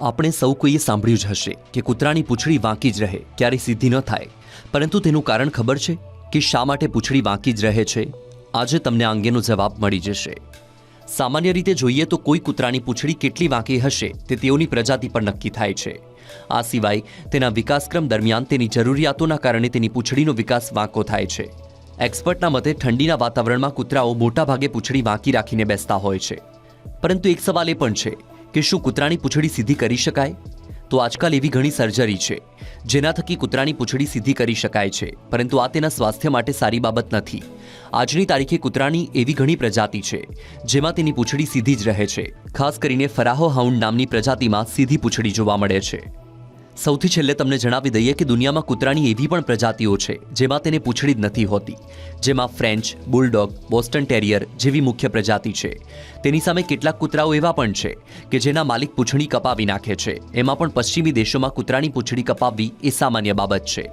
આપણે સૌ કોઈએ સાંભળ્યું જ હશે કે કૂતરાની પૂંછડી વાંકી જ રહે, ક્યારેય સીધી ન થાય. પરંતુ તેનું કારણ ખબર છે કે શા માટે પૂંછડી વાંકી જ રહે છે? આજે તમને આ અંગેનો જવાબ મળી જશે. સામાન્ય રીતે જોઈએ તો કોઈ કૂતરાની પૂંછડી કેટલી વાંકી હશે તે તેઓની પ્રજાતિ પર નક્કી થાય છે. આ સિવાય તેના વિકાસક્રમ દરમિયાન તેની જરૂરિયાતોના કારણે તેની પૂંછડીનો વિકાસ વાંકો થાય છે. એક્સપર્ટના મતે ઠંડીના વાતાવરણમાં કૂતરાઓ મોટાભાગે પૂંછડી વાંકી રાખીને બેસતા હોય છે. પરંતુ એક સવાલ એ પણ છે કે શું કૂતરાની પૂંછડી સીધી કરી શકાય? તો આજકાલ એવી ઘણી સર્જરી છે જેના થકી કૂતરાની પૂંછડી સીધી કરી શકાય છે, પરંતુ આ તેના સ્વાસ્થ્ય માટે સારી બાબત નથી. આજની તારીખે કૂતરાની એવી ઘણી પ્રજાતિ છે જેમાં તેની પૂંછડી સીધી જ રહે છે. ખાસ કરીને ફરાહો હાઉન્ડ નામની પ્રજાતિમાં સીધી પૂંછડી જોવા મળે છે. સૌથી છેલ્લે તમને જણાવી દઈએ કે દુનિયામાં કૂતરાની એવી પણ પ્રજાતિઓ છે જેમાં તેને પૂંછડી જ નથી હોતી, જેમાં ફ્રેન્ચ, બુલડોગ, બોસ્ટન ટેરિયર જેવી મુખ્ય પ્રજાતિ છે. તેની સામે કેટલાક કૂતરાઓ એવા પણ છે કે જેના માલિક પૂંછડી કપાવી નાખે છે. એમાં પણ પશ્ચિમી દેશોમાં કૂતરાની પૂંછડી કપાવવી એ સામાન્ય બાબત છે.